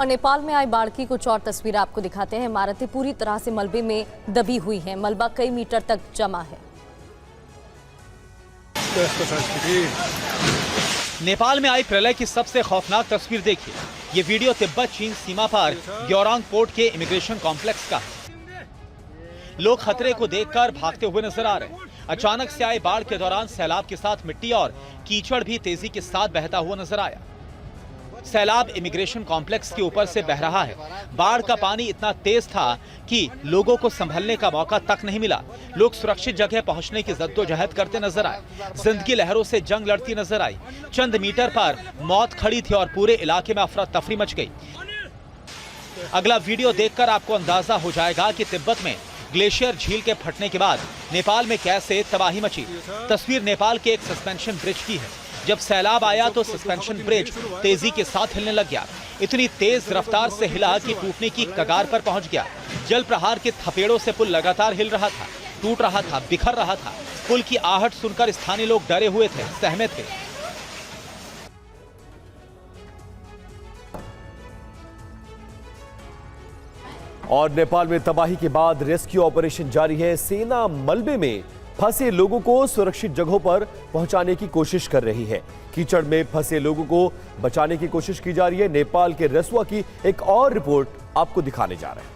और नेपाल में आई बाढ़ की कुछ और तस्वीरें आपको दिखाते हैं। इमारतें पूरी तरह से मलबे में दबी हुई हैं। मलबा कई मीटर तक जमा है। नेपाल में आई प्रलय की सबसे खौफनाक तस्वीर देखिए। ये वीडियो तिब्बत चीन सीमा पर ग्योरांग पोर्ट के इमिग्रेशन कॉम्प्लेक्स का है। लोग खतरे को देखकर भागते हुए नजर आ रहे हैं। अचानक से आए बाढ़ के दौरान सैलाब के साथ मिट्टी और कीचड़ भी तेजी के साथ बहता हुआ नजर आया। सैलाब इमिग्रेशन कॉम्प्लेक्स के ऊपर से बह रहा है। बाढ़ का पानी इतना तेज था कि लोगों को संभलने का मौका तक नहीं मिला। लोग सुरक्षित जगह पहुंचने की जद्दोजहद करते नजर आए। जिंदगी लहरों से जंग लड़ती नजर आई। चंद मीटर पर मौत खड़ी थी और पूरे इलाके में अफरा तफरी मच गई। अगला वीडियो देखकर आपको अंदाजा हो जाएगा कि तिब्बत में ग्लेशियर झील के फटने के बाद नेपाल में कैसे तबाही मची। तस्वीर नेपाल के एक सस्पेंशन ब्रिज की है। जब सैलाब आया तो सस्पेंशन ब्रिज तेजी के साथ हिलने लग गया। इतनी तेज रफ्तार से हिला कि टूटने की कगार पर पहुंच गया। जल प्रहार के थपेड़ों से पुल लगातार हिल रहा था, टूट रहा था, बिखर रहा था। पुल की आहट सुनकर स्थानीय लोग डरे हुए थे, सहमे थे। और नेपाल में तबाही के बाद रेस्क्यू ऑपरेशन जारी है। सेना मलबे में फंसे लोगों को सुरक्षित जगहों पर पहुंचाने की कोशिश कर रही है। कीचड़ में फंसे लोगों को बचाने की कोशिश की जा रही है। नेपाल के रसुआ की एक और रिपोर्ट आपको दिखाने जा रहे हैं।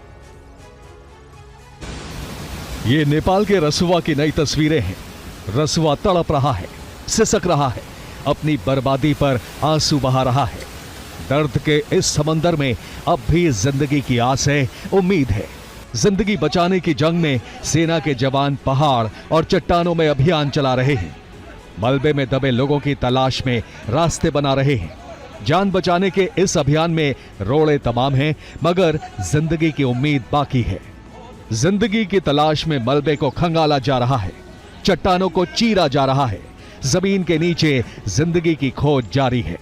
ये नेपाल के रसुआ की नई तस्वीरें हैं। रसुआ तड़प रहा है, सिसक रहा है, अपनी बर्बादी पर आंसू बहा रहा है। दर्द के इस समंदर में अब भी जिंदगी की आस है, उम्मीद है। जिंदगी बचाने की जंग में सेना के जवान पहाड़ और चट्टानों में अभियान चला रहे हैं। मलबे में दबे लोगों की तलाश में रास्ते बना रहे हैं। जान बचाने के इस अभियान में रोड़े तमाम हैं, मगर जिंदगी की उम्मीद बाकी है। जिंदगी की तलाश में मलबे को खंगाला जा रहा है, चट्टानों को चीरा जा रहा है। जमीन के नीचे जिंदगी की खोज जारी है।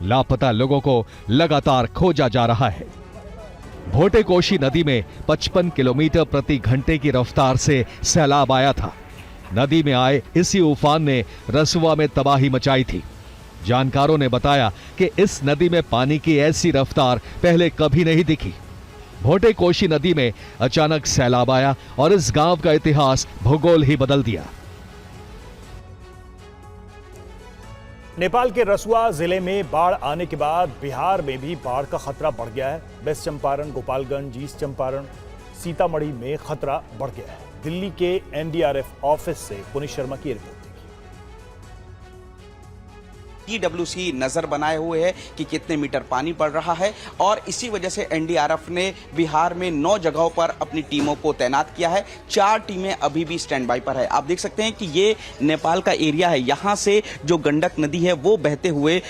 लापता लोगों को लगातार खोजा जा रहा है। भोटेकोशी नदी में 55 किलोमीटर प्रति घंटे की रफ्तार से सैलाब आया था। नदी में आए इसी उफान ने रसुआ में तबाही मचाई थी। जानकारों ने बताया कि इस नदी में पानी की ऐसी रफ्तार पहले कभी नहीं दिखी। भोटेकोशी नदी में अचानक सैलाब आया और इस गांव का इतिहास भूगोल ही बदल दिया। नेपाल के रसुआ जिले में बाढ़ आने के बाद बिहार में भी बाढ़ का खतरा बढ़ गया है। वेस्ट चंपारण, गोपालगंज, ईस्ट चंपारण, सीतामढ़ी में खतरा बढ़ गया है। दिल्ली के एनडीआरएफ ऑफिस से पुनीत शर्मा की रिपोर्ट। ईडब्ल्यूसी नजर बनाए हुए है कि कितने मीटर पानी पड़ रहा है और इसी वजह से एनडीआरएफ ने बिहार में 9 जगहों पर अपनी टीमों को तैनात किया है। 4 टीमें अभी भी स्टैंड बाय पर है। आप देख सकते हैं कि ये नेपाल का एरिया है। यहां से जो गंडक नदी है वो बहते हुए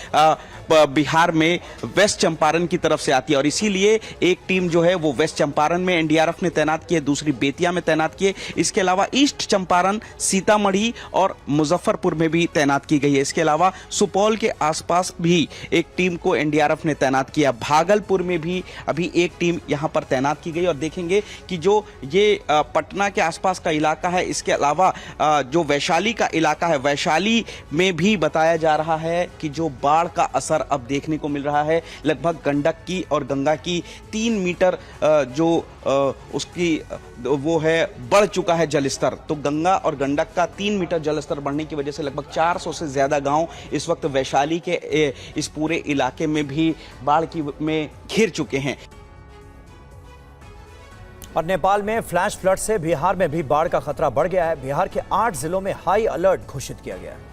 बिहार में वेस्ट चंपारण की तरफ से आती है और इसीलिए एक टीम जो है वो वेस्ट चंपारण में एनडीआरएफ ने तैनात की है, दूसरी बेतिया में तैनात की है। इसके अलावा ईस्ट चंपारण, सीतामढ़ी और मुजफ्फरपुर में भी तैनात की गई है। इसके अलावा सुपौल के आसपास भी एक टीम को एनडीआरएफ ने तैनात किया। भागलपुर में भी अभी एक टीम यहां पर तैनात की गई और देखेंगे कि जो ये पटना के आसपास का इलाका है, इसके अलावा जो वैशाली का इलाका है, वैशाली में भी बताया जा रहा है कि जो बाढ़ का असर अब देखने को मिल रहा है। लगभग गंडक की और गंगा की 3 मीटर जो उसकी वो है बढ़ चुका है जलस्तर। तो गंगा और गंडक का 3 मीटर जलस्तर बढ़ने की वजह से लगभग 400 से ज्यादा गांव इस वक्त वैशाली के इस पूरे इलाके में भी बाढ़ की में घिर चुके हैं। और नेपाल में फ्लैश फ्लड से बिहार में भी बाढ़ का खतरा बढ़ गया है। बिहार के 8 जिलों में हाई अलर्ट घोषित किया गया है।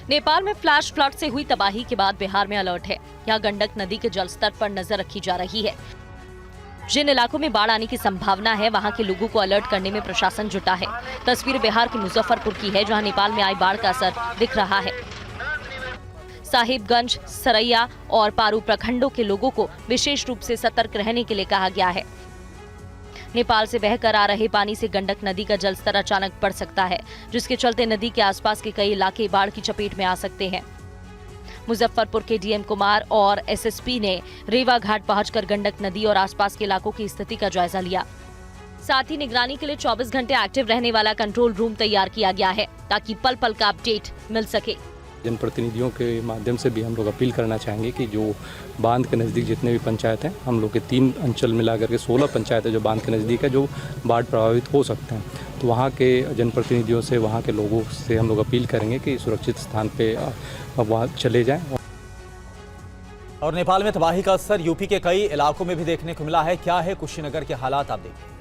नेपाल में फ्लैश फ्लड से हुई तबाही के बाद बिहार में अलर्ट है। यहाँ गंडक नदी के जलस्तर पर नजर रखी जा रही है। जिन इलाकों में बाढ़ आने की संभावना है वहां के लोगों को अलर्ट करने में प्रशासन जुटा है। तस्वीर बिहार के मुजफ्फरपुर की है, जहां नेपाल में आई बाढ़ का असर दिख रहा है। साहिबगंज, सरैया और पारू प्रखंडों के लोगों को विशेष रूप से सतर्क रहने के लिए कहा गया है। नेपाल से बहकर आ रहे पानी से गंडक नदी का जलस्तर अचानक बढ़ सकता है, जिसके चलते नदी के आसपास के कई इलाके बाढ़ की चपेट में आ सकते हैं। मुजफ्फरपुर के डीएम कुमार और एसएसपी ने रेवा घाट पहुंचकर गंडक नदी और आसपास के इलाकों की स्थिति का जायजा लिया। साथ ही निगरानी के लिए 24 घंटे एक्टिव रहने वाला कंट्रोल रूम तैयार किया गया है, ताकि पल पल का अपडेट मिल सके। जनप्रतिनिधियों के माध्यम से भी हम लोग अपील करना चाहेंगे कि जो बांध के नज़दीक जितने भी पंचायत हैं, हम लोग के 3 अंचल मिलाकर के 16 पंचायत है जो बांध के नज़दीक है, जो बाढ़ प्रभावित हो सकते हैं। तो वहाँ के जनप्रतिनिधियों से, वहाँ के लोगों से हम लोग अपील करेंगे कि सुरक्षित स्थान पे वहाँ चले जाएं। और नेपाल में तबाही का असर यूपी के कई इलाकों में भी देखने को मिला है। क्या है कुशीनगर के हालात, आप देखिए।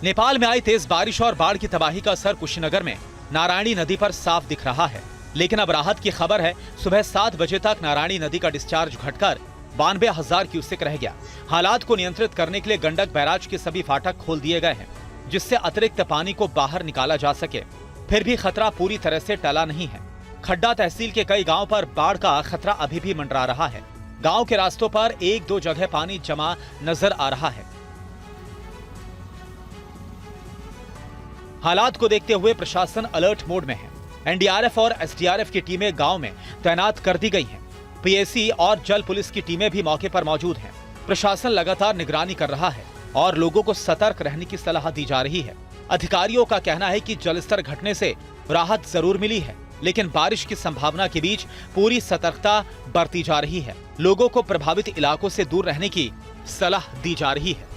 नेपाल में आई तेज बारिश और बाढ़ की तबाही का असर कुशीनगर में नारायणी नदी पर साफ दिख रहा है। लेकिन अब राहत की खबर है। सुबह 7 बजे तक नारायणी नदी का डिस्चार्ज घटकर 92,000 क्यूसेक रह गया। हालात को नियंत्रित करने के लिए गंडक बैराज के सभी फाटक खोल दिए गए हैं, जिससे अतिरिक्त पानी को बाहर निकाला जा सके। फिर भी खतरा पूरी तरह से टला नहीं है। खड्डा तहसील के कई गांव पर बाढ़ का खतरा अभी भी मंडरा रहा है। गांव के रास्तों पर 1-2 जगह पानी जमा नजर आ रहा है। हालात को देखते हुए प्रशासन अलर्ट मोड में है। एनडीआरएफ और एसडीआरएफ की टीमें गांव में तैनात कर दी गई हैं। पीएसी और जल पुलिस की टीमें भी मौके पर मौजूद हैं। प्रशासन लगातार निगरानी कर रहा है और लोगों को सतर्क रहने की सलाह दी जा रही है। अधिकारियों का कहना है कि जलस्तर घटने से राहत जरूर मिली है, लेकिन बारिश की संभावना के बीच पूरी सतर्कता बरती जा रही है। लोगों को प्रभावित इलाकों से दूर रहने की सलाह दी जा रही है।